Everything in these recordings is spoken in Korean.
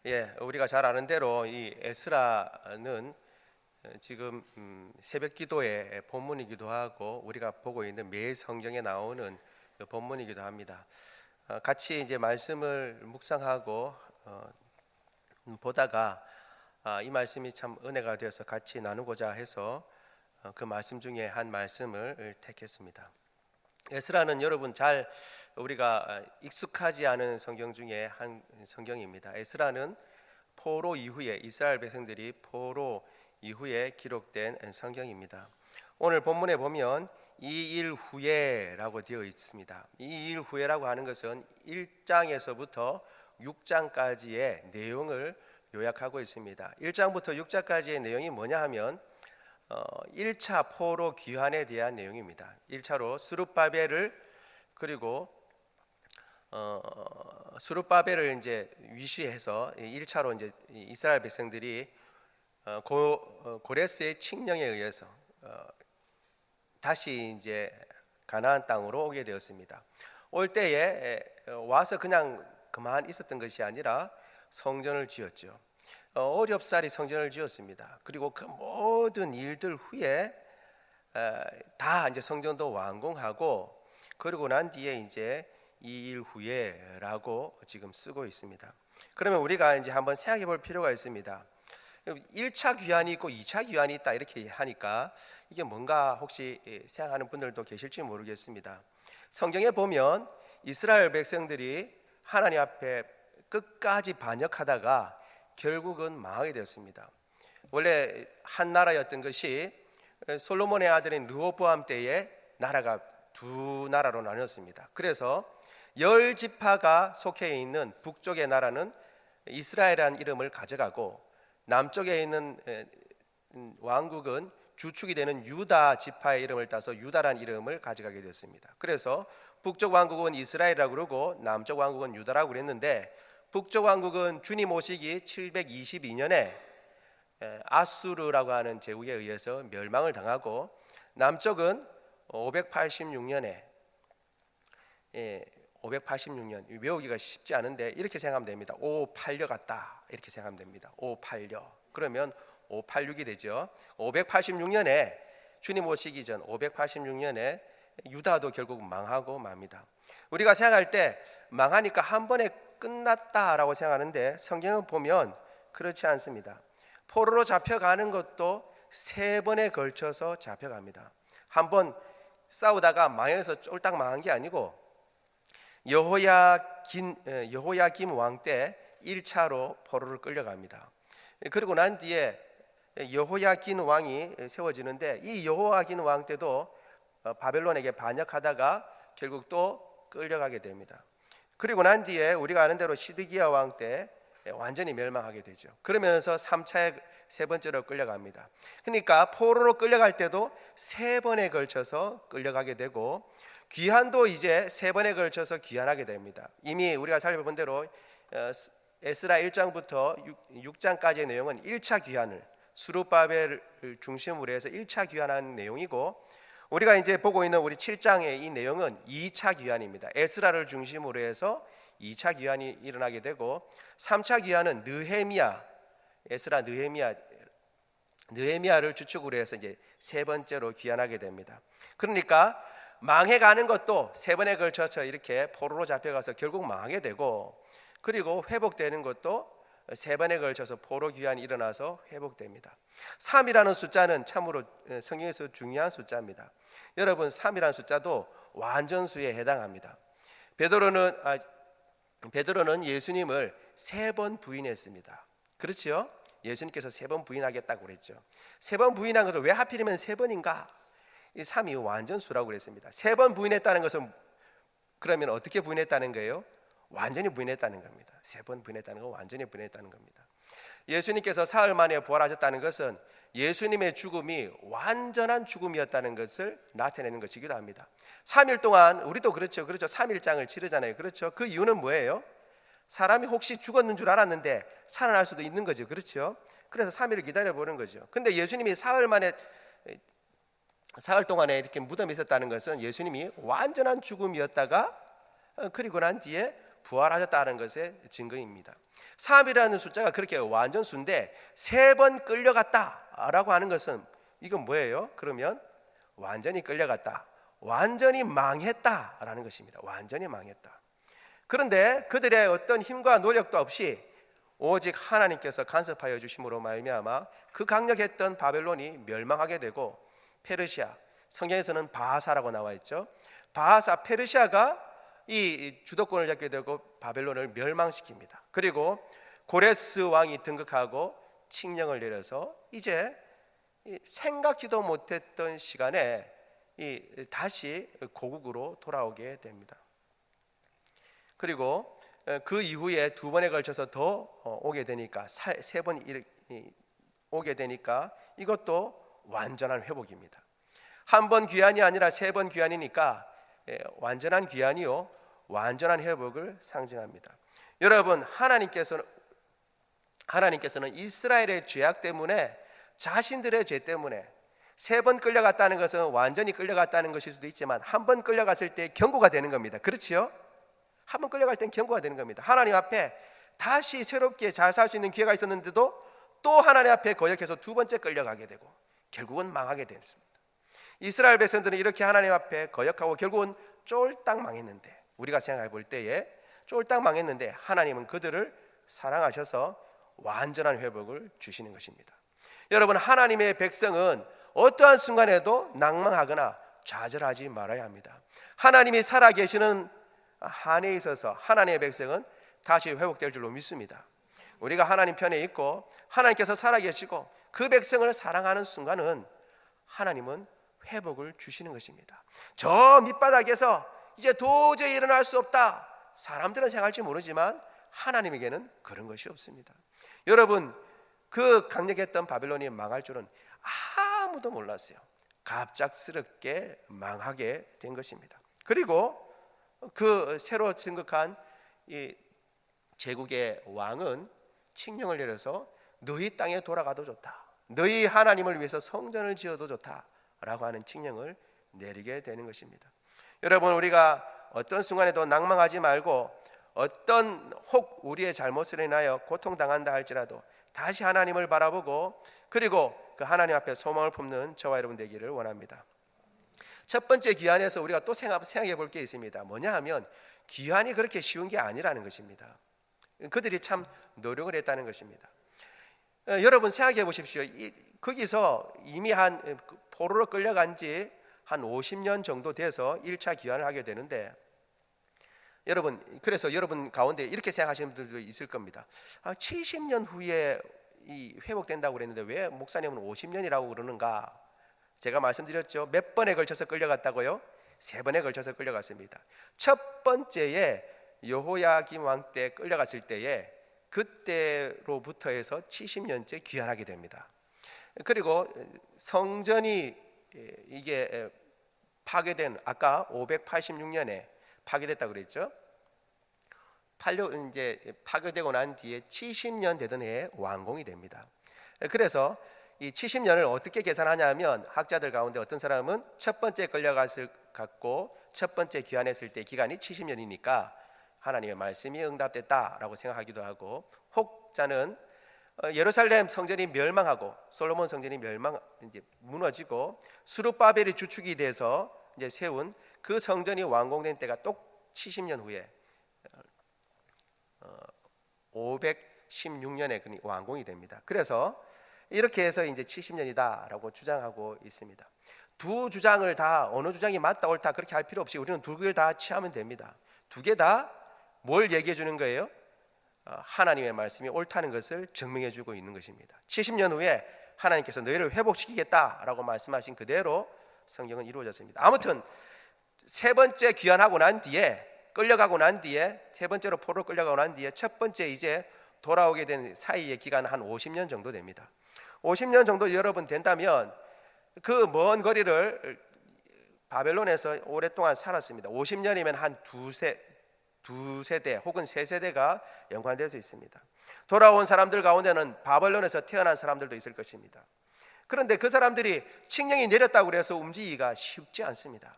우리가 잘 아는 대로 이 에스라는 지금 새벽 기도의 본문이기도 하고 우리가 보고 있는 매일 성경에 나오는 그 본문이기도 합니다. 같이 이제 말씀을 묵상하고 보다가 이 말씀이 참 은혜가 되어서 같이 나누고자 해서 그 말씀 중에 한 말씀을 택했습니다. 에스라는 여러분 잘 우리가 익숙하지 않은 성경 중에 한 성경입니다. 에스라는 포로 이후에 이스라엘 백성들이 포로 이후에 기록된 성경입니다. 오늘 본문에 보면 이 일 후에라고 되어 있습니다. 이 일 후에라고 하는 것은 1장에서부터 6장까지의 내용을 요약하고 있습니다. 1장부터 6장까지의 내용이 뭐냐 하면 1차 포로 귀환에 대한 내용입니다. 1차로 스룹바벨을 그리고 스룹바벨을 이제 위시해서 1차로 이제 이스라엘 백성들이 고레스의 칙령에 의해서 다시 이제 가나안 땅으로 오게 되었습니다. 올 때에 와서 그냥 그만 있었던 것이 아니라 성전을 지었죠. 어렵사리 성전을 지었습니다. 그리고 그 모든 일들 후에 다 이제 성전도 완공하고 그러고 난 뒤에 이제 이 일 후에라고 지금 쓰고 있습니다. 그러면 우리가 이제 한번 생각해 볼 필요가 있습니다. 1차 귀환이 있고 2차 귀환이 있다 이렇게 하니까 이게 뭔가 혹시 생각하는 분들도 계실지 모르겠습니다. 성경에 보면 이스라엘 백성들이 하나님 앞에 끝까지 반역하다가 결국은 망하게 되었습니다. 원래 한 나라였던 것이 솔로몬의 아들인 르호보암 때에 나라가 두 나라로 나뉘었습니다. 그래서 10지파가 속해 있는 북쪽의 나라는 이스라엘이라는 이름을 가져가고 남쪽에 있는 왕국은 주축이 되는 유다 지파의 이름을 따서 유다라는 이름을 가져가게 되었습니다. 그래서 북쪽 왕국은 이스라엘이라고 그러고 남쪽 왕국은 유다라고 그랬는데 북쪽 왕국은 주님 오시기 722년에 아수르라고 하는 제국에 의해서 멸망을 당하고 남쪽은 586년에 586년 외우기가 쉽지 않은데 이렇게 생각하면 됩니다. 586 같다 이렇게 생각하면 됩니다. 586 그러면 586이 되죠. 586년에 주님 오시기 전 586년에 유다도 결국 망하고 맙니다. 우리가 생각할 때 망하니까 한 번에 끝났다라고 생각하는데 성경을 보면 그렇지 않습니다. 포로로 잡혀가는 것도 3번에 걸쳐서 잡혀갑니다. 한 번 싸우다가 망해서 쫄딱 망한 게 아니고 여호야김 왕 때 1차로 포로를 끌려갑니다. 그리고 난 뒤에 여호야긴 왕이 세워지는데 이 여호야긴 왕 때도 바벨론에게 반역하다가 결국 또 끌려가게 됩니다. 그리고 난 뒤에 우리가 아는 대로 시드기야 왕 때 완전히 멸망하게 되죠. 그러면서 3차에 세 번째로 끌려갑니다. 그러니까 포로로 끌려갈 때도 3번에 걸쳐서 끌려가게 되고 귀환도 이제 3번에 걸쳐서 귀환하게 됩니다. 이미 우리가 살펴본 대로 에스라 1장부터 6장까지의 내용은 1차 귀환을 스룹바벨을 중심으로 해서 1차 귀환하는 내용이고 우리가 이제 보고 있는 우리 7장의 이 내용은 2차 귀환입니다. 에스라를 중심으로 해서 2차 귀환이 일어나게 되고 3차 귀환은 느헤미야, 에스라 느헤미야를 주축으로 해서 이제 3번째로 귀환하게 됩니다. 그러니까 망해가는 것도 3번에 걸쳐서 이렇게 포로로 잡혀가서 결국 망하게 되고 그리고 회복되는 것도 3번에 걸쳐서 포로 귀환이 일어나서 회복됩니다. 3이라는 숫자는 참으로 성경에서 중요한 숫자입니다. 여러분 3이라는 숫자도 완전수에 해당합니다. 베드로는 예수님을 3번 부인했습니다. 그렇죠? 예수님께서 3번 부인하겠다고 그랬죠. 3번 부인한 것을 왜 하필이면 3번인가? 이 3이 완전수라고 그랬습니다. 3번 부인했다는 것은 그러면 어떻게 부인했다는 거예요? 완전히 부인했다는 겁니다. 3번 부인했다는 건 완전히 부인했다는 겁니다. 예수님께서 사흘 만에 부활하셨다는 것은 예수님의 죽음이 완전한 죽음이었다는 것을 나타내는 것이기도 합니다. 3일 동안 우리도 그렇죠. 3일장을 치르잖아요. 그렇죠. 그 이유는 뭐예요? 사람이 혹시 죽었는 줄 알았는데 살아날 수도 있는 거죠. 그렇죠. 그래서 3일을 기다려보는 거죠. 근데 예수님이 사흘 동안에 이렇게 무덤에 있었다는 것은 예수님이 완전한 죽음이었다가 그리고 난 뒤에 부활하셨다는 것의 증거입니다. 3이라는 숫자가 그렇게 완전 수인데 3번 끌려갔다라고 하는 것은 이건 뭐예요? 그러면 완전히 끌려갔다, 완전히 망했다라는 것입니다. 완전히 망했다. 그런데 그들의 어떤 힘과 노력도 없이 오직 하나님께서 간섭하여 주심으로 말미암아 그 강력했던 바벨론이 멸망하게 되고, 페르시아, 성경에서는 바하사라고 나와 있죠. 바하사, 페르시아가 이 주도권을 잡게 되고 바벨론을 멸망시킵니다. 그리고 고레스 왕이 등극하고 칙령을 내려서 이제 생각지도 못했던 시간에 다시 고국으로 돌아오게 됩니다. 그리고 그 이후에 2번에 걸쳐서 더 오게 되니까 3번 오게 되니까 이것도 완전한 회복입니다. 한 번 귀환이 아니라 3번 귀환이니까 완전한 귀환이요, 완전한 회복을 상징합니다. 여러분, 하나님께서는 이스라엘의 죄악 때문에, 자신들의 죄 때문에 3번 끌려갔다는 것은 완전히 끌려갔다는 것일 수도 있지만 한 번 끌려갔을 때 경고가 되는 겁니다. 그렇지요? 한 번 끌려갈 땐 경고가 되는 겁니다. 하나님 앞에 다시 새롭게 잘 살 수 있는 기회가 있었는데도 또 하나님 앞에 거역해서 2번째 끌려가게 되고 결국은 망하게 됐습니다. 이스라엘 백성들은 이렇게 하나님 앞에 거역하고 결국은 쫄딱 망했는데, 우리가 생각해 볼 때에 쫄딱 망했는데 하나님은 그들을 사랑하셔서 완전한 회복을 주시는 것입니다. 여러분, 하나님의 백성은 어떠한 순간에도 낭망하거나 좌절하지 말아야 합니다. 하나님이 살아계시는 한에 있어서 하나님의 백성은 다시 회복될 줄로 믿습니다. 우리가 하나님 편에 있고 하나님께서 살아계시고 그 백성을 사랑하는 순간은 하나님은 회복을 주시는 것입니다. 저 밑바닥에서 이제 도저히 일어날 수 없다, 사람들은 생각할지 모르지만 하나님에게는 그런 것이 없습니다. 여러분, 그 강력했던 바벨론이 망할 줄은 아무도 몰랐어요. 갑작스럽게 망하게 된 것입니다. 그리고 그 새로 등극한 이 제국의 왕은 칙령을 내려서 너희 땅에 돌아가도 좋다, 너희 하나님을 위해서 성전을 지어도 좋다라고 하는 칙령을 내리게 되는 것입니다. 여러분, 우리가 어떤 순간에도 낭망하지 말고 어떤 혹 우리의 잘못을 인하여 고통당한다 할지라도 다시 하나님을 바라보고 그리고 그 하나님 앞에 소망을 품는 저와 여러분 되기를 원합니다. 첫 번째 귀환에서 우리가 또 생각해 볼 게 있습니다. 뭐냐 하면 귀환이 그렇게 쉬운 게 아니라는 것입니다. 그들이 참 노력을 했다는 것입니다. 여러분 생각해 보십시오. 거기서 이미 한 포로로 끌려간 지 한 50년 정도 돼서 1차 귀환을 하게 되는데, 여러분, 그래서 여러분 가운데 이렇게 생각하시는 분들도 있을 겁니다. 70년 후에 회복된다고 그랬는데 왜 목사님은 50년이라고 그러는가? 제가 말씀드렸죠. 몇 번에 걸쳐서 끌려갔다고요? 3번에 걸쳐서 끌려갔습니다. 첫 번째에 여호야김 왕 때 끌려갔을 때에 그때로부터 해서 70년째 귀환하게 됩니다. 그리고 성전이 이게 파괴된, 아까 586년에 파괴됐다고 그랬죠. 이제 파괴되고 난 뒤에 70년 되던 해에 완공이 됩니다. 그래서 이 70년을 어떻게 계산하냐면 학자들 가운데 어떤 사람은 첫 번째 끌려갔을 갖고 첫 번째 귀환했을 때 기간이 70년이니까 하나님의 말씀이 응답됐다라고 생각하기도 하고, 혹자는 예루살렘 성전이 멸망하고 솔로몬 성전이 이제 무너지고 스룹바벨이 주축이 돼서 이제 세운 그 성전이 완공된 때가 또 70년 후에 516년에 완공이 됩니다. 그래서 이렇게 해서 이제 70년이다라고 주장하고 있습니다. 두 주장을 다 어느 주장이 맞다 옳다 그렇게 할 필요 없이 우리는 두 개 다 취하면 됩니다. 두 개 다 뭘 얘기해 주는 거예요? 하나님의 말씀이 옳다는 것을 증명해 주고 있는 것입니다. 70년 후에 하나님께서 너희를 회복시키겠다라고 말씀하신 그대로 성경은 이루어졌습니다. 아무튼 세 번째 귀환하고 난 뒤에, 끌려가고 난 뒤에, 세 번째로 포로로 끌려가고 난 뒤에 첫 번째 이제 돌아오게 된 사이의 기간 한 50년 정도 됩니다. 50년 정도 여러분 된다면 그 먼 거리를 바벨론에서 오랫동안 살았습니다. 50년이면 한 두 세대 혹은 세 세대가 연관될 수 있습니다. 돌아온 사람들 가운데는 바벨론에서 태어난 사람들도 있을 것입니다. 그런데 그 사람들이 칙령이 내렸다고 해서 움직이기가 쉽지 않습니다.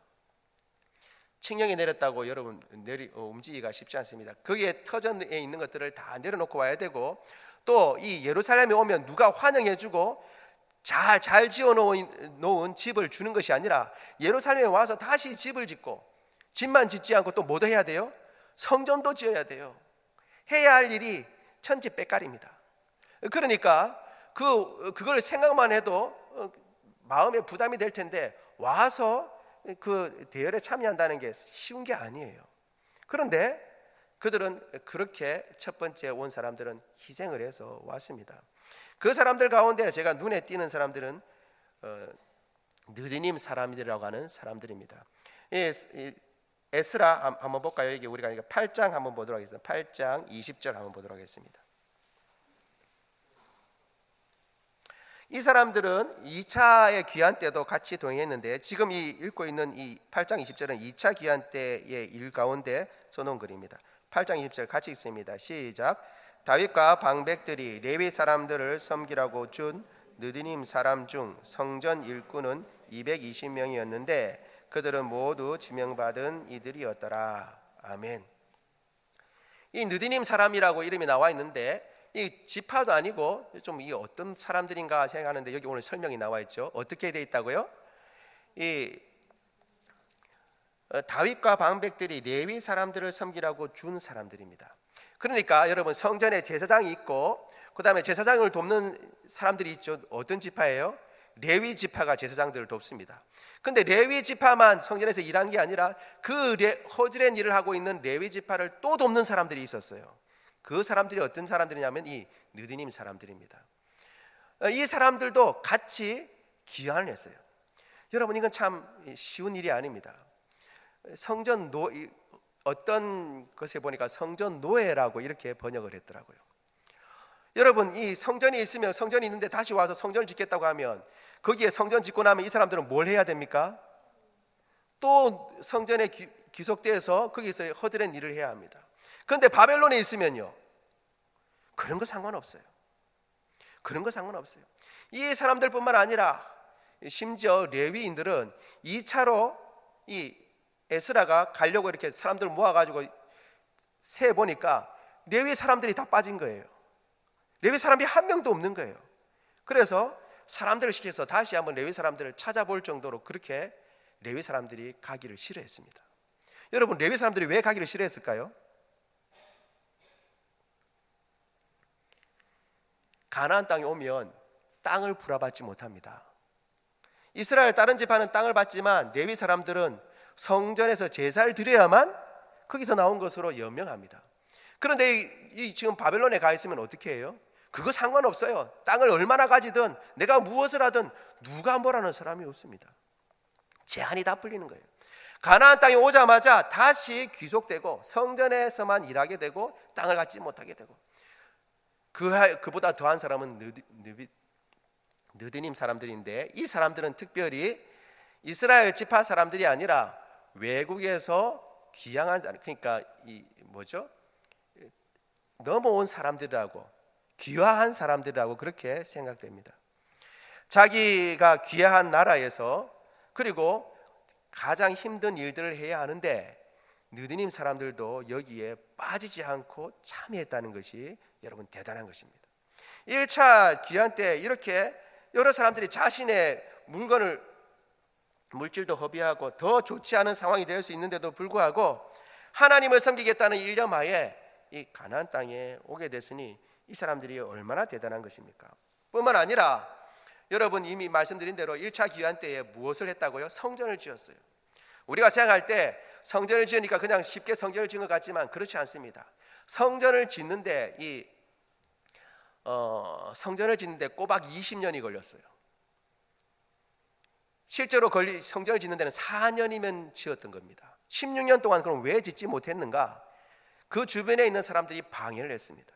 칙령이 내렸다고 여러분 움직이기가 쉽지 않습니다. 거기에 터전에 있는 것들을 다 내려놓고 와야 되고, 또 이 예루살렘에 오면 누가 환영해주고 잘 지어놓은 집을 주는 것이 아니라 예루살렘에 와서 다시 집을 짓고, 집만 짓지 않고 또 뭐도 해야 돼요? 성전도 지어야 돼요. 해야 할 일이 천지백갈입니다. 그러니까 그걸 생각만 해도 마음에 부담이 될 텐데, 와서 그 대열에 참여한다는 게 쉬운 게 아니에요. 그런데 그들은 그렇게 첫 번째 온 사람들은 희생을 해서 왔습니다. 그 사람들 가운데 제가 눈에 띄는 사람들은 느디님 사람들이라고 하는 사람들입니다. 에스라 한번 볼까요? 이게 우리가 8장 한번 보도록 하겠습니다. 8장 20절 한번 보도록 하겠습니다. 이 사람들은 2차의 귀환 때도 같이 동행했는데, 지금 읽고 있는 이 8장 20절은 2차 귀환 때의 일 가운데 써놓은 글입니다. 8장 20절 같이 읽습니다. 시작. 다윗과 방백들이 레위 사람들을 섬기라고 준 느디님 사람 중 성전 일꾼은 220명이었는데 그들은 모두 지명받은 이들이었더라. 아멘. 이 느디님 사람이라고 이름이 나와 있는데, 이 지파도 아니고 좀 이 어떤 사람들인가 생각하는데, 여기 오늘 설명이 나와 있죠. 어떻게 돼 있다고요? 이 다윗과 방백들이 레위 사람들을 섬기라고 준 사람들입니다. 그러니까 여러분, 성전에 제사장이 있고 그 다음에 제사장을 돕는 사람들이 있죠. 어떤 지파예요? 레위 지파가 제사장들을 돕습니다. 근데 레위 지파만 성전에서 일한 게 아니라 그 허즈렛 일을 하고 있는 레위 지파를 또 돕는 사람들이 있었어요. 그 사람들이 어떤 사람들이냐면 이 느디님 사람들입니다. 이 사람들도 같이 귀환을 했어요. 여러분, 이건 참 쉬운 일이 아닙니다. 어떤 것에 보니까 성전 노예라고 이렇게 번역을 했더라고요. 여러분, 이 성전이 있으면, 성전이 있는데 다시 와서 성전을 짓겠다고 하면, 거기에 성전 짓고 나면 이 사람들은 뭘 해야 됩니까? 또 성전에 귀속돼서 거기서 허드렛 일을 해야 합니다. 그런데 바벨론에 있으면요, 그런 거 상관없어요. 그런 거 상관없어요. 이 사람들뿐만 아니라 심지어 레위인들은 2차로 이 에스라가 가려고 이렇게 사람들 모아가지고 세 보니까 레위 사람들이 다 빠진 거예요. 레위 사람이 한 명도 없는 거예요. 그래서 사람들을 시켜서 다시 한번 레위 사람들을 찾아볼 정도로 그렇게 레위 사람들이 가기를 싫어했습니다. 여러분, 레위 사람들이 왜 가기를 싫어했을까요? 가나안 땅에 오면 땅을 불화받지 못합니다. 이스라엘 다른 지파는 땅을 받지만 레위 사람들은 성전에서 제사를 드려야만 거기서 나온 것으로 연명합니다. 그런데 지금 바벨론에 가 있으면 어떻게 해요? 그거 상관없어요. 땅을 얼마나 가지든 내가 무엇을 하든 누가 뭐라는 사람이 없습니다. 제한이 다 풀리는 거예요. 가나안 땅에 오자마자 다시 귀속되고 성전에서만 일하게 되고 땅을 갖지 못하게 되고, 그보다 더한 사람은 느디님 사람들인데, 이 사람들은 특별히 이스라엘 지파 사람들이 아니라 외국에서 귀향한, 그러니까 넘어온 사람들이라고, 귀화한 사람들이라고 그렇게 생각됩니다. 자기가 귀화한 나라에서, 그리고 가장 힘든 일들을 해야 하는데 느디님 사람들도 여기에 빠지지 않고 참여했다는 것이 여러분 대단한 것입니다. 1차 귀환 때 이렇게 여러 사람들이 자신의 물질도 허비하고 더 좋지 않은 상황이 될 수 있는데도 불구하고 하나님을 섬기겠다는 일념하에 이 가나안 땅에 오게 됐으니 이 사람들이 얼마나 대단한 것입니까? 뿐만 아니라 여러분, 이미 말씀드린 대로 1차 귀환 때에 무엇을 했다고요? 성전을 지었어요. 우리가 생각할 때 성전을 지으니까 그냥 쉽게 성전을 지은 것 같지만 그렇지 않습니다. 성전을 짓는데 성전을 짓는데 꼬박 20년이 걸렸어요. 실제로 성전을 짓는 데는 4년이면 지었던 겁니다. 16년 동안 그럼 왜 짓지 못했는가? 그 주변에 있는 사람들이 방해를 했습니다.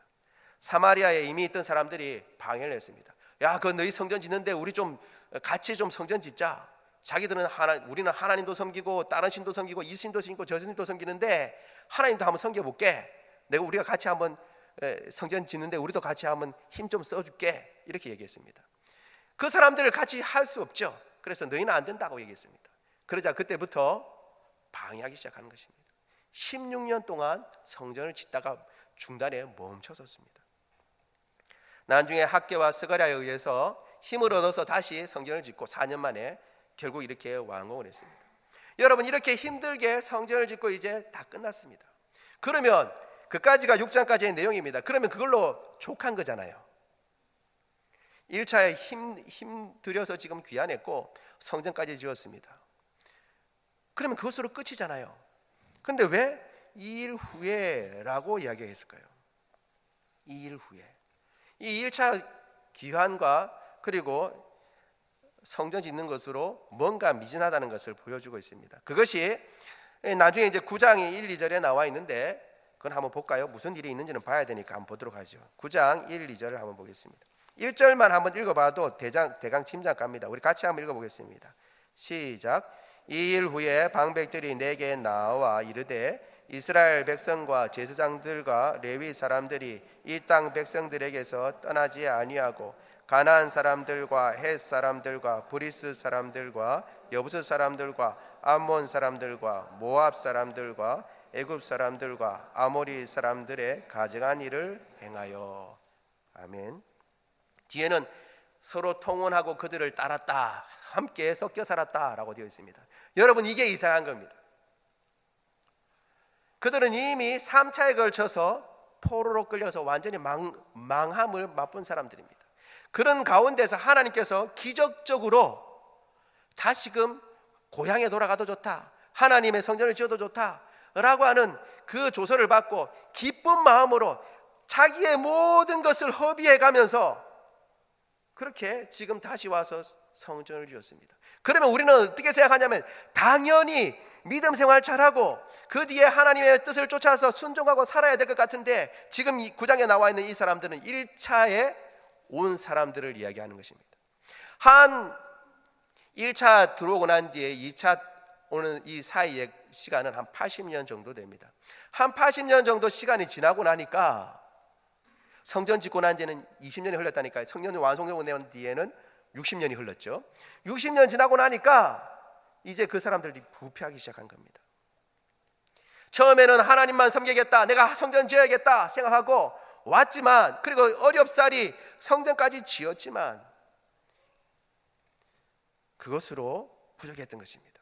사마리아에 이미 있던 사람들이 방해를 했습니다. 야, 그 너희 성전 짓는데 우리 좀 같이 좀 성전 짓자. 자기들은 우리는 하나님도 섬기고 다른 신도 섬기고 이 신도 섬기고 저 신도 섬기는데 하나님도 한번 섬겨볼게. 우리가 같이 한번 성전 짓는데 우리도 같이 한번 힘 좀 써줄게. 이렇게 얘기했습니다. 그 사람들을 같이 할 수 없죠. 그래서 너희는 안 된다고 얘기했습니다. 그러자 그때부터 방해하기 시작하는 것입니다. 16년 동안 성전을 짓다가 중단에 멈춰섰습니다. 나중에 학개와 스가랴에 의해서 힘을 얻어서 다시 성전을 짓고 4년 만에 결국 이렇게 완공을 했습니다. 여러분, 이렇게 힘들게 성전을 짓고 이제 다 끝났습니다. 그러면 그까지가 6장까지의 내용입니다. 그러면 그걸로 족한 거잖아요. 1차에 힘 들여서 지금 귀환했고 성전까지 지었습니다. 그러면 그것으로 끝이잖아요. 그런데 왜 2일 후에 라고 이야기했을까요? 2일 후에. 이 1차 귀환과 그리고 성전 짓는 것으로 뭔가 미진하다는 것을 보여주고 있습니다. 그것이 나중에 이제 9장 1, 2절에 나와 있는데 그건 한번 볼까요? 무슨 일이 있는지는 봐야 되니까 한번 보도록 하죠. 9장 1, 2절을 한번 보겠습니다. 1절만 한번 읽어봐도 대강 짐작갑니다. 우리 같이 한번 읽어보겠습니다. 시작. 2일 후에 방백들이 내게 나와 이르되 이스라엘 백성과 제사장들과 레위 사람들이 이 땅 백성들에게서 떠나지 아니하고 가나안 사람들과 헷 사람들과 브리스 사람들과 여부스 사람들과 암몬 사람들과 모압 사람들과 애굽 사람들과 아모리 사람들의 가증한 일을 행하여. 아멘. 뒤에는 서로 통혼하고 그들을 따랐다, 함께 섞여 살았다라고 되어 있습니다. 여러분, 이게 이상한 겁니다. 그들은 이미 3차에 걸쳐서 포로로 끌려서 완전히 망함을 맛본 사람들입니다. 그런 가운데서 하나님께서 기적적으로 다시금 고향에 돌아가도 좋다, 하나님의 성전을 지어도 좋다 라고 하는 그 조서를 받고 기쁜 마음으로 자기의 모든 것을 허비해 가면서 그렇게 지금 다시 와서 성전을 지었습니다. 그러면 우리는 어떻게 생각하냐면 당연히 믿음 생활 잘하고 그 뒤에 하나님의 뜻을 쫓아서 순종하고 살아야 될 것 같은데, 지금 이 9장에 나와 있는 이 사람들은 1차에 온 사람들을 이야기하는 것입니다. 한 1차 들어오고 난 뒤에 2차 오는 이 사이의 시간은 한 80년 정도 됩니다. 한 80년 정도 시간이 지나고 나니까 성전 짓고 난 뒤에는 20년이 흘렀다니까요. 성전이 완성되고 난 뒤에는 60년이 흘렀죠. 60년 지나고 나니까 이제 그 사람들이 부패하기 시작한 겁니다. 처음에는 하나님만 섬기겠다, 내가 성전 지어야겠다 생각하고 왔지만, 그리고 어렵사리 성전까지 지었지만 그것으로 부족했던 것입니다.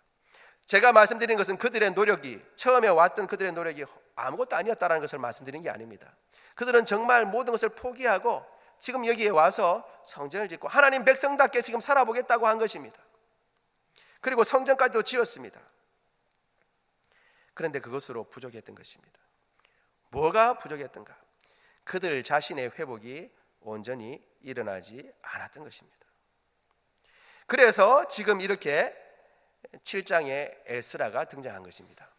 제가 말씀드린 것은 그들의 노력이, 처음에 왔던 그들의 노력이 아무것도 아니었다는 것을 말씀드린 게 아닙니다. 그들은 정말 모든 것을 포기하고 지금 여기에 와서 성전을 짓고 하나님 백성답게 지금 살아보겠다고 한 것입니다. 그리고 성전까지도 지었습니다. 그런데 그것으로 부족했던 것입니다. 뭐가 부족했던가? 그들 자신의 회복이 온전히 일어나지 않았던 것입니다. 그래서 지금 이렇게 7장에 에스라가 등장한 것입니다.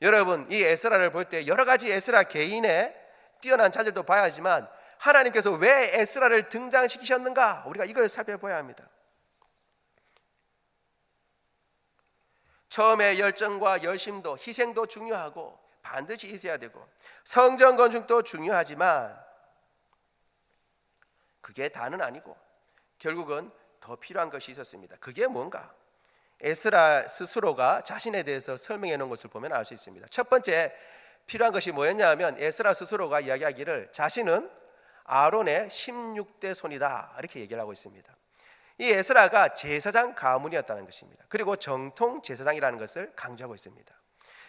여러분, 이 에스라를 볼 때 여러 가지 에스라 개인의 뛰어난 자질도 봐야 하지만 하나님께서 왜 에스라를 등장시키셨는가, 우리가 이걸 살펴봐야 합니다. 처음에 열정과 열심도, 희생도 중요하고 반드시 있어야 되고 성전 건축도 중요하지만 그게 다는 아니고 결국은 더 필요한 것이 있었습니다. 그게 뭔가? 에스라 스스로가 자신에 대해서 설명해 놓은 것을 보면 알 수 있습니다. 첫 번째 필요한 것이 뭐였냐 하면 에스라 스스로가 이야기하기를 자신은 아론의 16대 손이다 이렇게 얘기를 하고 있습니다. 이 에스라가 제사장 가문이었다는 것입니다. 그리고 정통 제사장이라는 것을 강조하고 있습니다.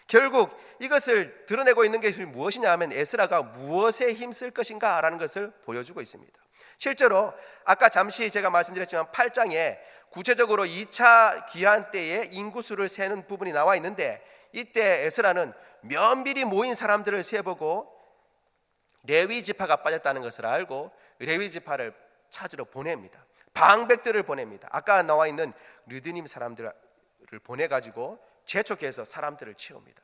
결국 이것을 드러내고 있는 것이 무엇이냐 하면 에스라가 무엇에 힘쓸 것인가 라는 것을 보여주고 있습니다. 실제로 아까 잠시 제가 말씀드렸지만 8장에 구체적으로 2차 귀환 때의 인구수를 세는 부분이 나와 있는데, 이때 에스라는 면밀히 모인 사람들을 세보고 레위 지파가 빠졌다는 것을 알고 레위 지파를 찾으러 보냅니다. 방백들을 보냅니다. 아까 나와 있는 르드님 사람들을 보내가지고 재촉해서 사람들을 채웁니다.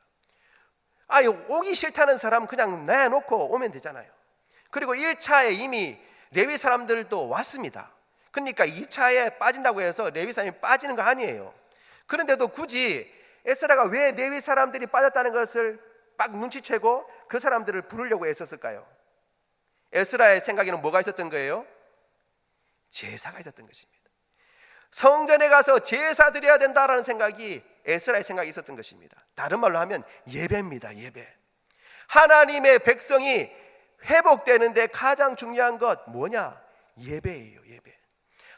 오기 싫다는 사람 그냥 내놓고 오면 되잖아요. 그리고 1차에 이미 레위 사람들도 왔습니다. 그러니까 2차에 빠진다고 해서 레위 사람이 빠지는 거 아니에요. 그런데도 굳이 에스라가 왜 레위 사람들이 빠졌다는 것을 막 눈치채고 그 사람들을 부르려고 애썼을까요? 에스라의 생각에는 뭐가 있었던 거예요? 제사가 있었던 것입니다. 성전에 가서 제사 드려야 된다라는 생각이 에스라의 생각이 있었던 것입니다. 다른 말로 하면 예배입니다. 예배. 하나님의 백성이 회복되는데 가장 중요한 것 뭐냐? 예배예요. 예배.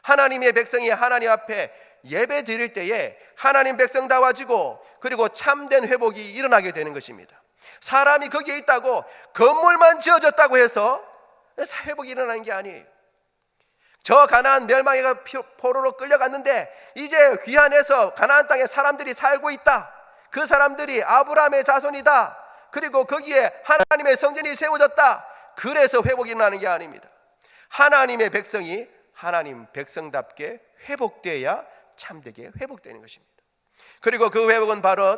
하나님의 백성이 하나님 앞에 예배 드릴 때에 하나님 백성다워지고 그리고 참된 회복이 일어나게 되는 것입니다. 사람이 거기에 있다고 건물만 지어졌다고 해서 회복이 일어나는 게 아니에요. 저 가나안 멸망해가 포로로 끌려갔는데 이제 귀환해서 가나안 땅에 사람들이 살고 있다. 그 사람들이 아브라함의 자손이다. 그리고 거기에 하나님의 성전이 세워졌다. 그래서 회복이 일어나는 게 아닙니다. 하나님의 백성이 하나님 백성답게 회복돼야 참되게 회복되는 것입니다. 그리고 그 회복은 바로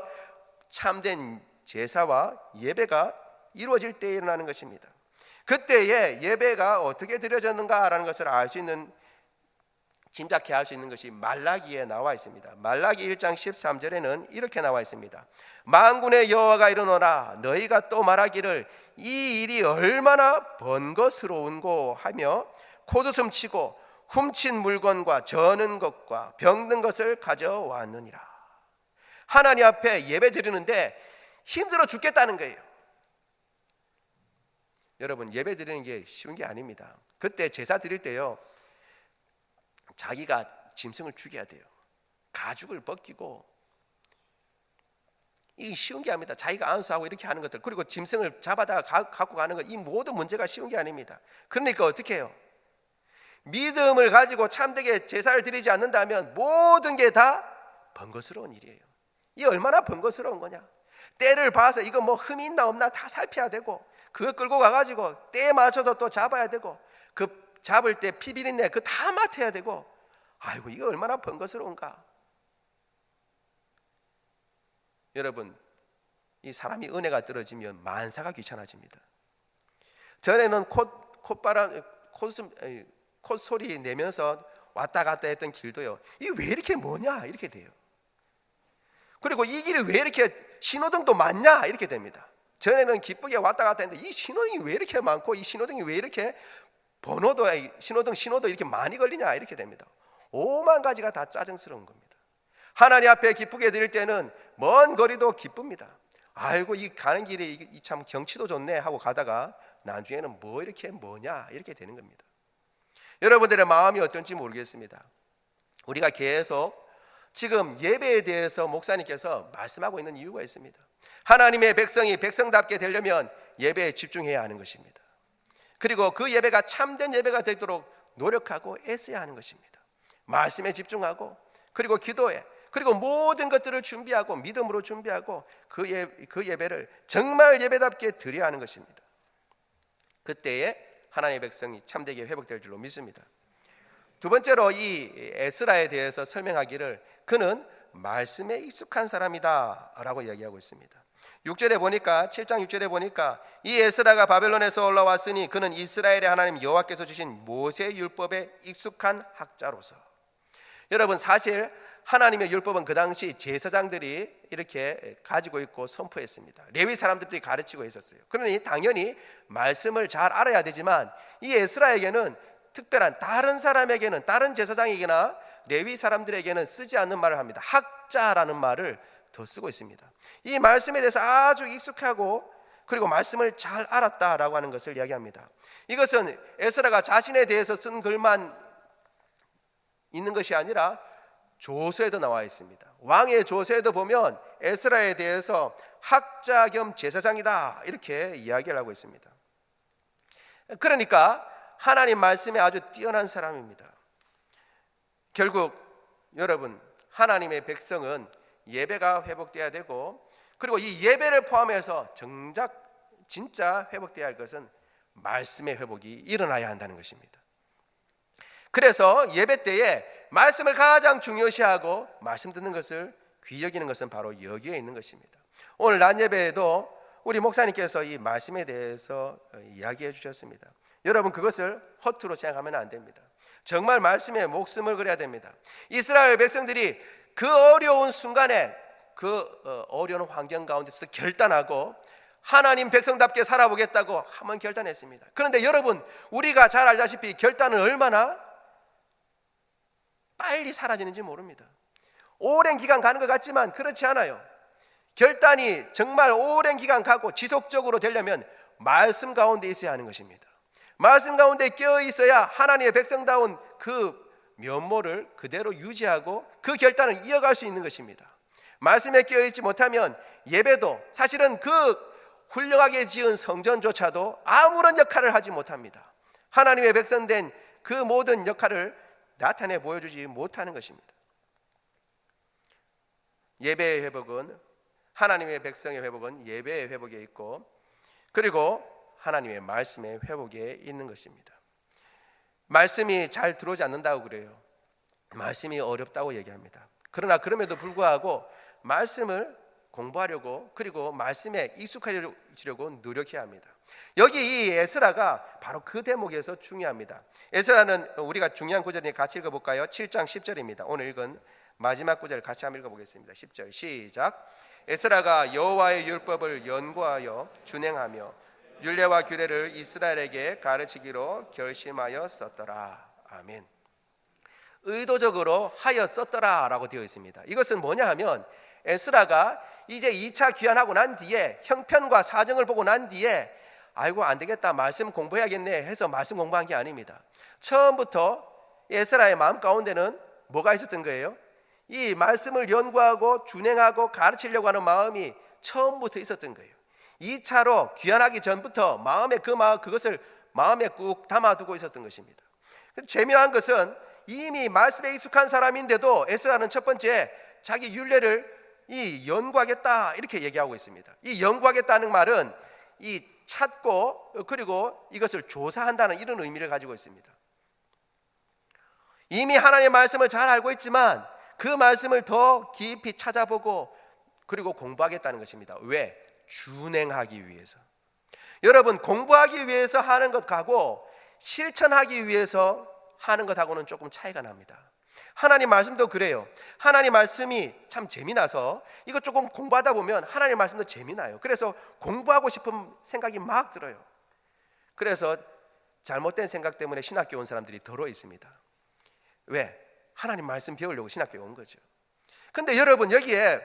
참된 제사와 예배가 이루어질 때 일어나는 것입니다. 그때에 예배가 어떻게 드려졌는가라는 것을 알 수 있는, 짐작해 알 수 있는 것이 말라기에 나와 있습니다. 말라기 1장 13절에는 이렇게 나와 있습니다. 만군의 여호와가 이르노라 너희가 또 말하기를 이 일이 얼마나 번거스러운고 하며 콧웃음 치고 훔친 물건과 저는 것과 병든 것을 가져왔느니라. 하나님 앞에 예배 드리는데 힘들어 죽겠다는 거예요. 여러분, 예배 드리는 게 쉬운 게 아닙니다. 그때 제사 드릴 때요, 자기가 짐승을 죽여야 돼요. 가죽을 벗기고, 이게 쉬운 게 아닙니다. 자기가 안수하고 이렇게 하는 것들, 그리고 짐승을 잡아다가 갖고 가는 것, 이 모든 문제가 쉬운 게 아닙니다. 그러니까 어떻게 해요? 믿음을 가지고 참되게 제사를 드리지 않는다면 모든 게 다 번거스러운 일이에요. 이게 얼마나 번거스러운 거냐? 때를 봐서 이거 뭐 흠이 있나 없나 다 살펴야 되고, 그거 끌고 가가지고 때에 맞춰서 또 잡아야 되고, 그 잡을 때 피비린내 그거 다 맡아야 되고, 아이고 이거 얼마나 번거스러운가. 여러분, 이 사람이 은혜가 떨어지면 만사가 귀찮아집니다. 전에는 콧소리 내면서 왔다 갔다 했던 길도요, 이게 왜 이렇게 뭐냐 이렇게 돼요. 그리고 이 길이 왜 이렇게 신호등도 많냐 이렇게 됩니다. 전에는 기쁘게 왔다 갔다 했는데 이 신호등이 왜 이렇게 많고 이 신호등이 왜 이렇게 번호도 신호도 이렇게 많이 걸리냐 이렇게 됩니다. 5만 가지가 다 짜증스러운 겁니다. 하나님 앞에 기쁘게 드릴 때는 먼 거리도 기쁩니다. 아이고 이 가는 길에 이 참 경치도 좋네 하고 가다가 나중에는 뭐 이렇게 뭐냐 이렇게 되는 겁니다. 여러분들의 마음이 어떤지 모르겠습니다. 우리가 계속 지금 예배에 대해서 목사님께서 말씀하고 있는 이유가 있습니다. 하나님의 백성이 백성답게 되려면 예배에 집중해야 하는 것입니다. 그리고 그 예배가 참된 예배가 되도록 노력하고 애써야 하는 것입니다. 말씀에 집중하고, 그리고 기도에, 그리고 모든 것들을 준비하고 믿음으로 준비하고 그 예배를 정말 예배답게 드려야 하는 것입니다. 그때에 하나님의 백성이 참되게 회복될 줄로 믿습니다. 두 번째로 이 에스라에 대해서 설명하기를 그는 말씀에 익숙한 사람이다 라고 이야기하고 있습니다. 6절에 보니까, 7장 6절에 보니까 이 에스라가 바벨론에서 올라왔으니 그는 이스라엘의 하나님 여호와께서 주신 모세 율법에 익숙한 학자로서. 여러분, 사실 하나님의 율법은 그 당시 제사장들이 이렇게 가지고 있고 선포했습니다. 레위 사람들이 가르치고 있었어요. 그러니 당연히 말씀을 잘 알아야 되지만 이 에스라에게는 특별한, 다른 사람에게는, 다른 제사장에게나 레위 사람들에게는 쓰지 않는 말을 합니다. 학자라는 말을 더 쓰고 있습니다. 이 말씀에 대해서 아주 익숙하고 그리고 말씀을 잘 알았다라고 하는 것을 이야기합니다. 이것은 에스라가 자신에 대해서 쓴 글만 있는 것이 아니라 조서에도 나와 있습니다. 왕의 조서에도 보면 에스라에 대해서 학자 겸 제사장이다 이렇게 이야기를 하고 있습니다. 그러니까 하나님 말씀에 아주 뛰어난 사람입니다. 결국 여러분, 하나님의 백성은 예배가 회복돼야 되고, 그리고 이 예배를 포함해서 정작 진짜 회복돼야 할 것은 말씀의 회복이 일어나야 한다는 것입니다. 그래서 예배 때에 말씀을 가장 중요시하고 말씀 듣는 것을 귀히 여기는 것은 바로 여기에 있는 것입니다. 오늘 낮 예배에도 우리 목사님께서 이 말씀에 대해서 이야기해 주셨습니다. 여러분, 그것을 허투루 생각하면 안 됩니다. 정말 말씀에 목숨을 걸어야 됩니다. 이스라엘 백성들이 그 어려운 순간에 그 어려운 환경 가운데서 결단하고 하나님 백성답게 살아보겠다고 한번 결단했습니다. 그런데 여러분, 우리가 잘 알다시피 결단은 얼마나 빨리 사라지는지 모릅니다. 오랜 기간 가는 것 같지만 그렇지 않아요. 결단이 정말 오랜 기간 가고 지속적으로 되려면 말씀 가운데 있어야 하는 것입니다. 말씀 가운데 깨어 있어야 하나님의 백성다운 그 면모를 그대로 유지하고 그 결단을 이어갈 수 있는 것입니다. 말씀에 깨어 있지 못하면 예배도, 사실은 그 훌륭하게 지은 성전조차도 아무런 역할을 하지 못합니다. 하나님의 백성된 그 모든 역할을 나타내 보여주지 못하는 것입니다. 예배의 회복은, 하나님의 백성의 회복은 예배의 회복에 있고, 그리고 하나님의 말씀의 회복에 있는 것입니다. 말씀이 잘 들어오지 않는다고 그래요. 말씀이 어렵다고 얘기합니다. 그러나 그럼에도 불구하고 말씀을 공부하려고, 그리고 말씀에 익숙해지려고 노력해야 합니다. 여기 이 에스라가 바로 그 대목에서 중요합니다. 에스라는 우리가 중요한 구절을 같이 읽어볼까요? 7장 10절입니다. 오늘 읽은 마지막 구절 같이 한번 읽어보겠습니다. 10절 시작. 에스라가 여호와의 율법을 연구하여 준행하며 율례와 규례를 이스라엘에게 가르치기로 결심하여 썼더라. 아멘. 의도적으로 하여 썼더라 라고 되어 있습니다. 이것은 뭐냐 하면 에스라가 이제 2차 귀환하고 난 뒤에 형편과 사정을 보고 난 뒤에 아이고 안 되겠다, 말씀 공부해야겠네 해서 말씀 공부한 게 아닙니다. 처음부터 에스라의 마음 가운데는 뭐가 있었던 거예요? 이 말씀을 연구하고 준행하고 가르치려고 하는 마음이 처음부터 있었던 거예요. 2차로 귀환하기 전부터 그것을 마음에 꾹 담아두고 있었던 것입니다. 재미난 것은 이미 말씀에 익숙한 사람인데도 에스라는 첫 번째 자기 율례를 연구하겠다 이렇게 얘기하고 있습니다. 이 연구하겠다는 말은 이 찾고 그리고 이것을 조사한다는 이런 의미를 가지고 있습니다. 이미 하나님의 말씀을 잘 알고 있지만 그 말씀을 더 깊이 찾아보고 그리고 공부하겠다는 것입니다. 왜? 준행하기 위해서. 여러분, 공부하기 위해서 하는 것하고 실천하기 위해서 하는 것하고는 조금 차이가 납니다. 하나님 말씀도 그래요. 하나님 말씀이 참 재미나서 이거 조금 공부하다 보면 하나님 말씀도 재미나요. 그래서 공부하고 싶은 생각이 막 들어요. 그래서 잘못된 생각 때문에 신학교 온 사람들이 더러 있습니다. 왜? 하나님 말씀 배우려고 신학교에 온 거죠. 근데 여러분, 여기에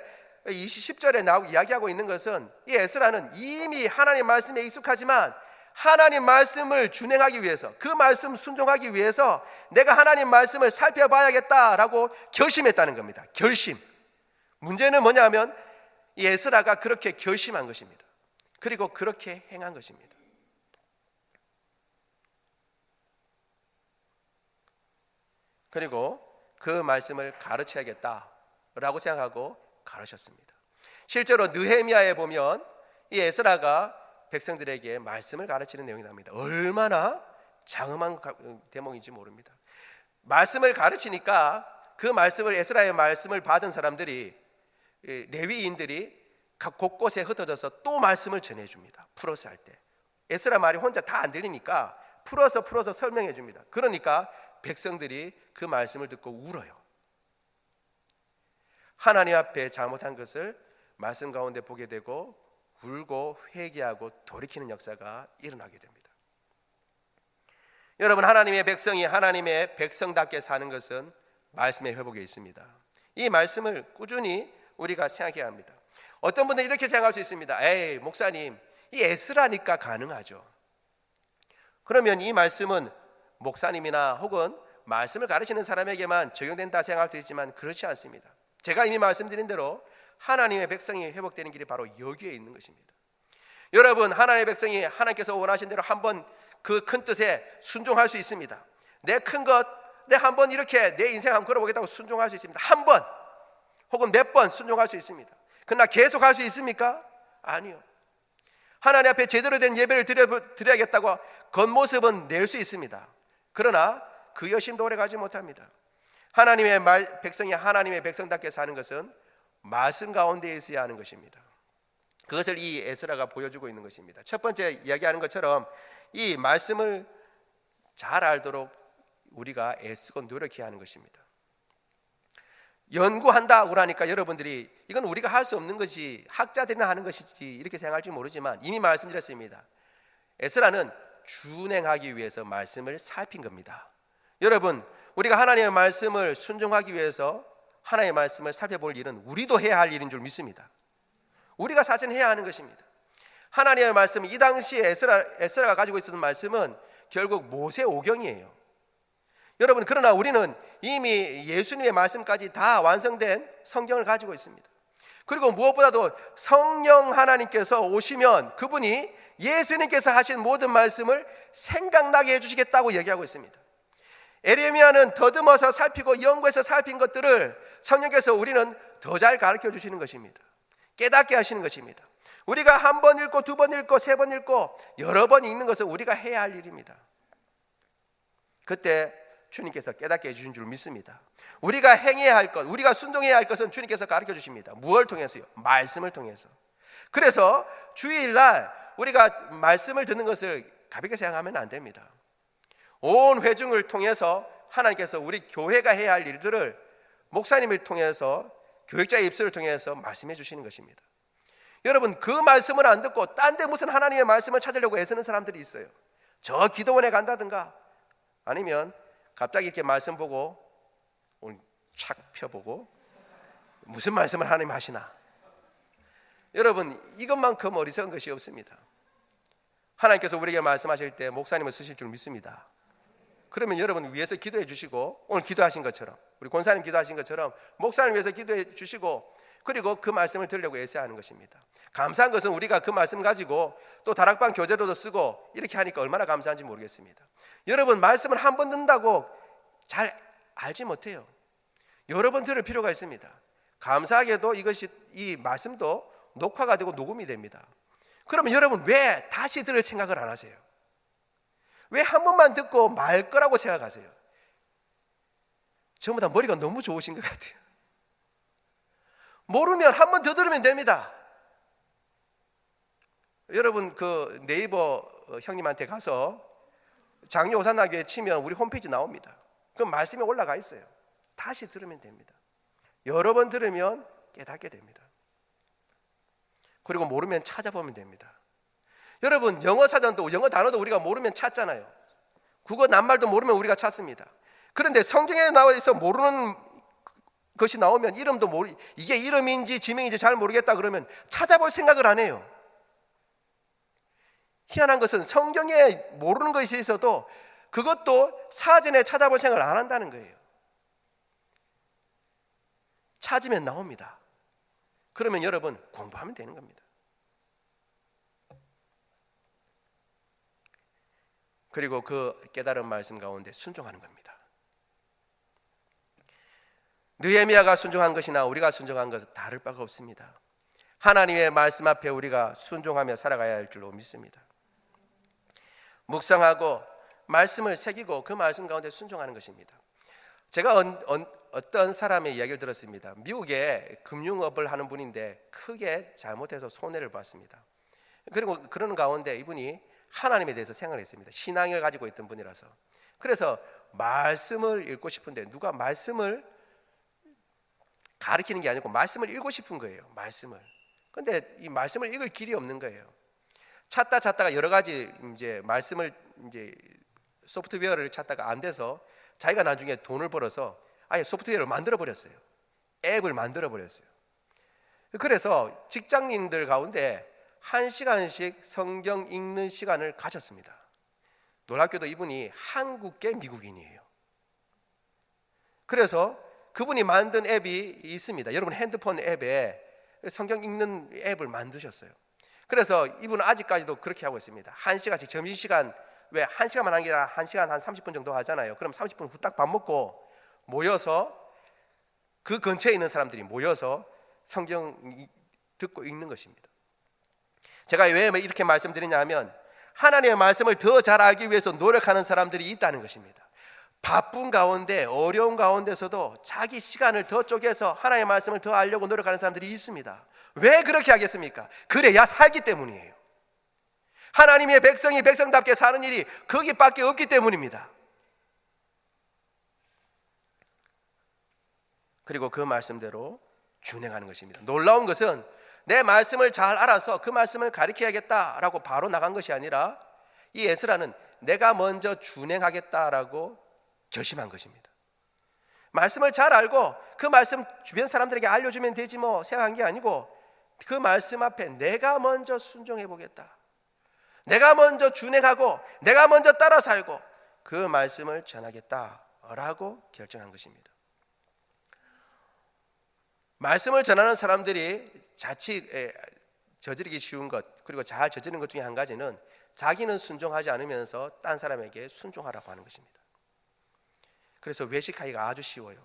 10절에 이야기하고 있는 것은 이 에스라는 이미 하나님 말씀에 익숙하지만 하나님 말씀을 준행하기 위해서, 그 말씀 순종하기 위해서 내가 하나님 말씀을 살펴봐야겠다라고 결심했다는 겁니다. 결심. 문제는 뭐냐면 이 에스라가 그렇게 결심한 것입니다. 그리고 그렇게 행한 것입니다. 그리고 그 말씀을 가르쳐야겠다라고 생각하고 가르쳤습니다. 실제로 느헤미야에 보면 이 에스라가 백성들에게 말씀을 가르치는 내용이 나옵니다. 얼마나 장엄한 대목인지 모릅니다. 말씀을 가르치니까 그 말씀을, 에스라의 말씀을 받은 사람들이, 레위인들이 각 곳곳에 흩어져서 또 말씀을 전해줍니다. 풀어서 할 때 에스라 말이 혼자 다 안 들리니까 풀어서 설명해 줍니다. 그러니까 백성들이 그 말씀을 듣고 울어요. 하나님 앞에 잘못한 것을 말씀 가운데 보게 되고 울고 회개하고 돌이키는 역사가 일어나게 됩니다. 여러분, 하나님의 백성이 하나님의 백성답게 사는 것은 말씀의 회복에 있습니다. 이 말씀을 꾸준히 우리가 생각해야 합니다. 어떤 분들은 이렇게 생각할 수 있습니다. 에이, 목사님, 이 에스라니까 가능하죠. 그러면 이 말씀은 목사님이나 혹은 말씀을 가르치는 사람에게만 적용된다 생각할 수 있지만 그렇지 않습니다. 제가 이미 말씀드린 대로 하나님의 백성이 회복되는 길이 바로 여기에 있는 것입니다. 여러분, 하나님의 백성이 하나님께서 원하신 대로 한번 그 큰 뜻에 순종할 수 있습니다. 내 큰 것, 내 한번 이렇게 내 인생 한번 걸어보겠다고 순종할 수 있습니다. 한 번 혹은 몇 번 순종할 수 있습니다. 그러나 계속 할 수 있습니까? 아니요. 하나님 앞에 제대로 된 예배를 드려야겠다고 겉모습은 낼 수 있습니다. 그러나 그 열심도 오래 가지 못합니다. 하나님의 백성이 하나님의 백성답게 사는 것은 말씀 가운데 있어야 하는 것입니다. 그것을 이 에스라가 보여주고 있는 것입니다. 첫 번째 이야기하는 것처럼 이 말씀을 잘 알도록 우리가 애쓰고 노력해야 하는 것입니다. 연구한다고 하니까 여러분들이 이건 우리가 할 수 없는 것이 학자들이나 하는 것이지 이렇게 생각할지 모르지만 이미 말씀드렸습니다. 에스라는 준행하기 위해서 말씀을 살핀 겁니다. 여러분, 우리가 하나님의 말씀을 순종하기 위해서 하나님의 말씀을 살펴볼 일은 우리도 해야 할 일인 줄 믿습니다. 우리가 사실 해야 하는 것입니다. 하나님의 말씀, 이 당시에 에스라가 가지고 있었던 말씀은 결국 모세 오경이에요. 여러분, 그러나 우리는 이미 예수님의 말씀까지 다 완성된 성경을 가지고 있습니다. 그리고 무엇보다도 성령 하나님께서 오시면 그분이 예수님께서 하신 모든 말씀을 생각나게 해주시겠다고 얘기하고 있습니다. 에레미야는 더듬어서 살피고 연구해서 살핀 것들을 성령께서 우리는 더 잘 가르쳐 주시는 것입니다. 깨닫게 하시는 것입니다. 우리가 한 번 읽고 두 번 읽고 세 번 읽고 여러 번 읽는 것은 우리가 해야 할 일입니다. 그때 주님께서 깨닫게 해주신 줄 믿습니다. 우리가 행해야 할 것, 우리가 순종해야 할 것은 주님께서 가르쳐 주십니다. 무엇을 통해서요? 말씀을 통해서. 그래서 주일날 우리가 말씀을 듣는 것을 가볍게 생각하면 안 됩니다. 온 회중을 통해서 하나님께서 우리 교회가 해야 할 일들을 목사님을 통해서, 교육자의 입술을 통해서 말씀해 주시는 것입니다. 여러분, 그 말씀을 안 듣고 딴 데 무슨 하나님의 말씀을 찾으려고 애쓰는 사람들이 있어요. 저 기도원에 간다든가 아니면 갑자기 이렇게 말씀 보고 오늘 착 펴보고 무슨 말씀을 하나님 하시나. 여러분, 이것만큼 어리석은 것이 없습니다. 하나님께서 우리에게 말씀하실 때 목사님을 쓰실 줄 믿습니다. 그러면 여러분 위해서 기도해 주시고, 오늘 기도하신 것처럼, 우리 권사님 기도하신 것처럼 목사님 위해서 기도해 주시고, 그리고 그 말씀을 들으려고 애써야 하는 것입니다. 감사한 것은 우리가 그 말씀 가지고 또 다락방 교재로도 쓰고 이렇게 하니까 얼마나 감사한지 모르겠습니다. 여러분, 말씀을 한 번 듣는다고 잘 알지 못해요. 여러 번 들을 필요가 있습니다. 감사하게도 이 말씀도 녹화가 되고 녹음이 됩니다. 그러면 여러분 왜 다시 들을 생각을 안 하세요? 왜 한 번만 듣고 말 거라고 생각하세요? 전부 다 머리가 너무 좋으신 것 같아요. 모르면 한 번 더 들으면 됩니다. 여러분, 그 네이버 형님한테 가서 장로 오산나교회 치면 우리 홈페이지 나옵니다. 그럼 말씀이 올라가 있어요. 다시 들으면 됩니다. 여러 번 들으면 깨닫게 됩니다. 그리고 모르면 찾아보면 됩니다. 여러분, 영어 사전도, 영어 단어도 우리가 모르면 찾잖아요. 국어 낱말도 모르면 우리가 찾습니다. 그런데 성경에 나와 있어 모르는 것이 나오면 이름도 이게 이름인지 지명인지 잘 모르겠다 그러면 찾아볼 생각을 안 해요. 희한한 것은 성경에 모르는 것이 있어도 그것도 사전에 찾아볼 생각을 안 한다는 거예요. 찾으면 나옵니다. 그러면 여러분 공부하면 되는 겁니다. 그리고 그 깨달은 말씀 가운데 순종하는 겁니다. 느헤미야가 순종한 것이나 우리가 순종한 것은 다를 바가 없습니다. 하나님의 말씀 앞에 우리가 순종하며 살아가야 할 줄로 믿습니다. 묵상하고 말씀을 새기고 그 말씀 가운데 순종하는 것입니다. 제가 어떤 사람의 이야기를 들었습니다. 미국에 금융업을 하는 분인데 크게 잘못해서 손해를 봤습니다. 그리고 그러는 가운데 이분이 하나님에 대해서 생각을 했습니다. 신앙을 가지고 있던 분이라서. 그래서 말씀을 읽고 싶은데 누가 말씀을 가르치는 게 아니고 말씀을 읽고 싶은 거예요. 말씀을. 근데 이 말씀을 읽을 길이 없는 거예요. 찾다가 여러 가지 이제 말씀을 이제 소프트웨어를 찾다가 안 돼서 자기가 나중에 돈을 벌어서 아예 소프트웨어를 만들어 버렸어요. 앱을 만들어 버렸어요. 그래서 직장인들 가운데 1시간씩 성경 읽는 시간을 가졌습니다. 놀랍게도 이분이 한국계 미국인이에요. 그래서 그분이 만든 앱이 있습니다. 여러분 핸드폰 앱에 성경 읽는 앱을 만드셨어요. 그래서 이분은 아직까지도 그렇게 하고 있습니다. 1시간씩 점심시간, 왜 1시간만 하는 게 아니라 1시간 한 30분 정도 하잖아요. 그럼 30분 후딱 밥 먹고 모여서 그 근처에 있는 사람들이 모여서 성경 듣고 읽는 것입니다. 제가 왜 이렇게 말씀드리냐면 하나님의 말씀을 더 잘 알기 위해서 노력하는 사람들이 있다는 것입니다. 바쁜 가운데 어려운 가운데서도 자기 시간을 더 쪼개서 하나님의 말씀을 더 알려고 노력하는 사람들이 있습니다. 왜 그렇게 하겠습니까? 그래야 살기 때문이에요. 하나님의 백성이 백성답게 사는 일이 거기밖에 없기 때문입니다. 그리고 그 말씀대로 준행하는 것입니다. 놀라운 것은 내 말씀을 잘 알아서 그 말씀을 가르쳐야겠다라고 바로 나간 것이 아니라 이 에스라는 내가 먼저 준행하겠다라고 결심한 것입니다. 말씀을 잘 알고 그 말씀 주변 사람들에게 알려주면 되지 뭐 생각한 게 아니고, 그 말씀 앞에 내가 먼저 순종해 보겠다, 내가 먼저 준행하고 내가 먼저 따라 살고 그 말씀을 전하겠다라고 결정한 것입니다. 말씀을 전하는 사람들이 자칫 저지르기 쉬운 것, 그리고 잘 저지르는 것 중에 한 가지는 자기는 순종하지 않으면서 딴 사람에게 순종하라고 하는 것입니다. 그래서 외식하기가 아주 쉬워요.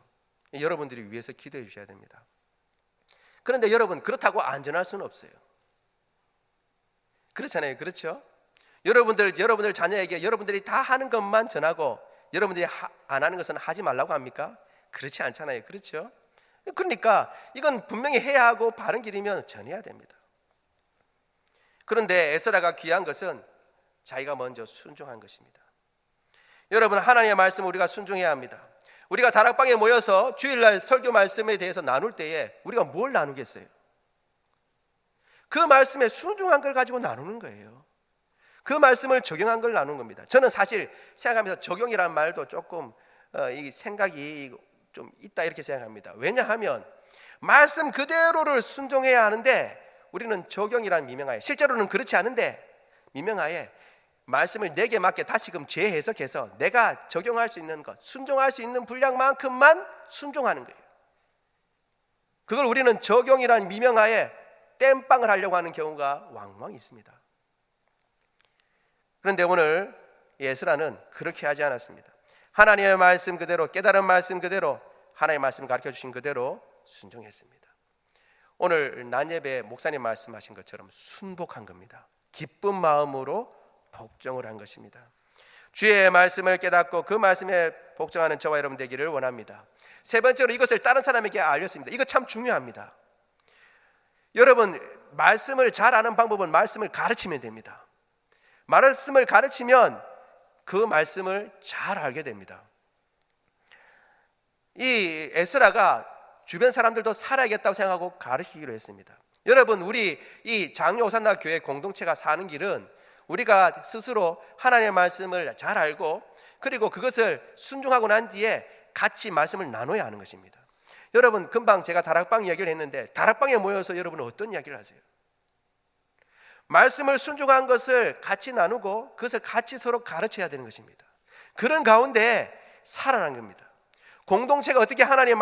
여러분들이 위해서 기도해 주셔야 됩니다. 그런데 여러분, 그렇다고 안전할 수는 없어요. 그렇잖아요. 그렇죠? 여러분들 자녀에게 여러분들이 다 하는 것만 전하고 여러분들이 안 하는 것은 하지 말라고 합니까? 그렇지 않잖아요. 그렇죠? 그러니까 이건 분명히 해야 하고 바른 길이면 전해야 됩니다. 그런데 에스라가 귀한 것은 자기가 먼저 순종한 것입니다. 여러분, 하나님의 말씀을 우리가 순종해야 합니다. 우리가 다락방에 모여서 주일날 설교 말씀에 대해서 나눌 때에 우리가 뭘 나누겠어요? 그 말씀에 순종한 걸 가지고 나누는 거예요. 그 말씀을 적용한 걸 나누는 겁니다. 저는 사실 생각하면서 적용이라는 말도 조금 이 생각이 좀 있다 이렇게 생각합니다. 왜냐하면 말씀 그대로를 순종해야 하는데 우리는 적용이라는 미명하에, 실제로는 그렇지 않은데 미명하에 말씀을 내게 맞게 다시금 재해석해서 내가 적용할 수 있는 것, 순종할 수 있는 분량만큼만 순종하는 거예요. 그걸 우리는 적용이라는 미명하에 땜빵을 하려고 하는 경우가 왕왕 있습니다. 그런데 오늘 에스라는 그렇게 하지 않았습니다. 하나님의 말씀 그대로, 깨달은 말씀 그대로, 하나님의 말씀 가르쳐 주신 그대로 순종했습니다. 오늘 난예배 목사님 말씀하신 것처럼 순복한 겁니다. 기쁜 마음으로 복종을 한 것입니다. 주의 말씀을 깨닫고 그 말씀에 복종하는 저와 여러분 되기를 원합니다. 세 번째로 이것을 다른 사람에게 알렸습니다. 이거 참 중요합니다. 여러분, 말씀을 잘 아는 방법은 말씀을 가르치면 됩니다. 말씀을 가르치면 그 말씀을 잘 알게 됩니다. 이 에스라가 주변 사람들도 살아야겠다고 생각하고 가르치기로 했습니다. 여러분, 우리 이 장로 오산나 교회 공동체가 사는 길은 우리가 스스로 하나님의 말씀을 잘 알고 그리고 그것을 순종하고 난 뒤에 같이 말씀을 나눠야 하는 것입니다. 여러분, 금방 제가 다락방 이야기를 했는데 다락방에 모여서 여러분은 어떤 이야기를 하세요? 말씀을 순종한 것을 같이 나누고 그것을 같이 서로 가르쳐야 되는 것입니다. 그런 가운데 살아난 겁니다. 공동체가 어떻게 하나님의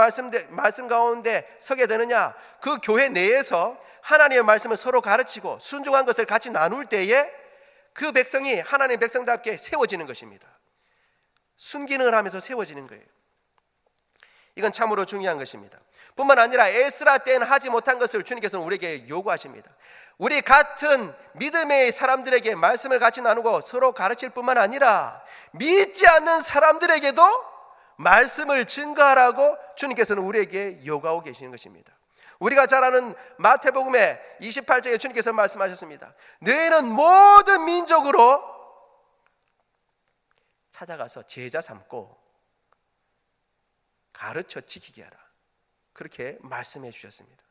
말씀 가운데 서게 되느냐? 그 교회 내에서 하나님의 말씀을 서로 가르치고 순종한 것을 같이 나눌 때에 그 백성이 하나님의 백성답게 세워지는 것입니다. 순기능을 하면서 세워지는 거예요. 이건 참으로 중요한 것입니다. 뿐만 아니라 에스라 때는 하지 못한 것을 주님께서는 우리에게 요구하십니다. 우리 같은 믿음의 사람들에게 말씀을 같이 나누고 서로 가르칠 뿐만 아니라 믿지 않는 사람들에게도 말씀을 증거하라고 주님께서는 우리에게 요구하고 계시는 것입니다. 우리가 잘 아는 마태복음의 28장에 주님께서 말씀하셨습니다. 너희는 모든 민족으로 찾아가서 제자 삼고 가르쳐 지키게 하라. 그렇게 말씀해 주셨습니다.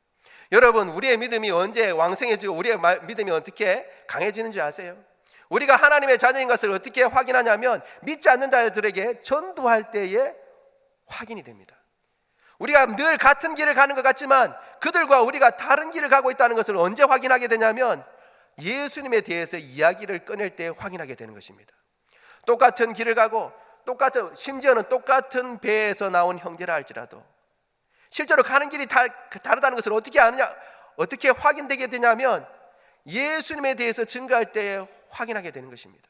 여러분, 우리의 믿음이 언제 왕성해지고 우리의 믿음이 어떻게 강해지는 줄 아세요? 우리가 하나님의 자녀인 것을 어떻게 확인하냐면 믿지 않는 자들에게 전도할 때에 확인이 됩니다. 우리가 늘 같은 길을 가는 것 같지만 그들과 우리가 다른 길을 가고 있다는 것을 언제 확인하게 되냐면 예수님에 대해서 이야기를 꺼낼 때 확인하게 되는 것입니다. 똑같은 길을 가고 심지어는 똑같은 배에서 나온 형제라 할지라도 실제로 가는 길이 다르다는 것을 어떻게 아느냐, 어떻게 확인되게 되냐면 예수님에 대해서 증거할 때 확인하게 되는 것입니다.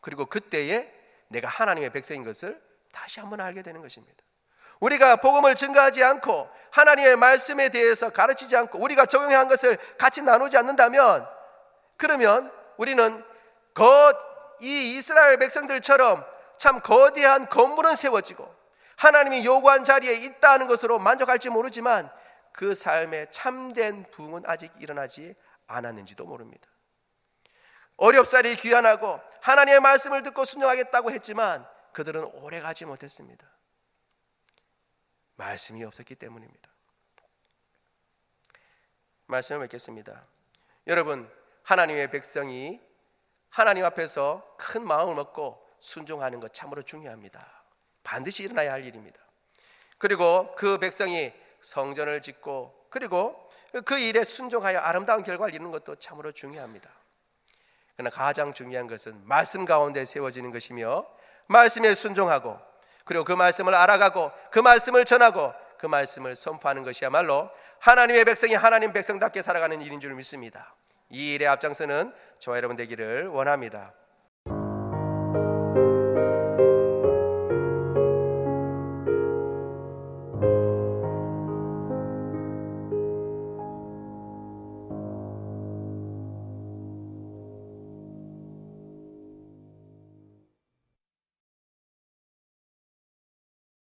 그리고 그때에 내가 하나님의 백성인 것을 다시 한번 알게 되는 것입니다. 우리가 복음을 증거하지 않고 하나님의 말씀에 대해서 가르치지 않고 우리가 적용한 것을 같이 나누지 않는다면 그러면 우리는 이 이스라엘 백성들처럼 참 거대한 건물은 세워지고 하나님이 요구한 자리에 있다는 것으로 만족할지 모르지만 그 삶에 참된 부흥은 아직 일어나지 않았는지도 모릅니다. 어렵사리 귀환하고 하나님의 말씀을 듣고 순종하겠다고 했지만 그들은 오래 가지 못했습니다. 말씀이 없었기 때문입니다. 말씀을 맺겠습니다. 여러분, 하나님의 백성이 하나님 앞에서 큰 마음을 먹고 순종하는 것 참으로 중요합니다. 반드시 일어나야 할 일입니다. 그리고 그 백성이 성전을 짓고 그리고 그 일에 순종하여 아름다운 결과를 이루는 것도 참으로 중요합니다. 그러나 가장 중요한 것은 말씀 가운데 세워지는 것이며 말씀에 순종하고 그리고 그 말씀을 알아가고 그 말씀을 전하고 그 말씀을 선포하는 것이야말로 하나님의 백성이 하나님 백성답게 살아가는 일인 줄 믿습니다. 이 일에 앞장서는 저와 여러분 되기를 원합니다.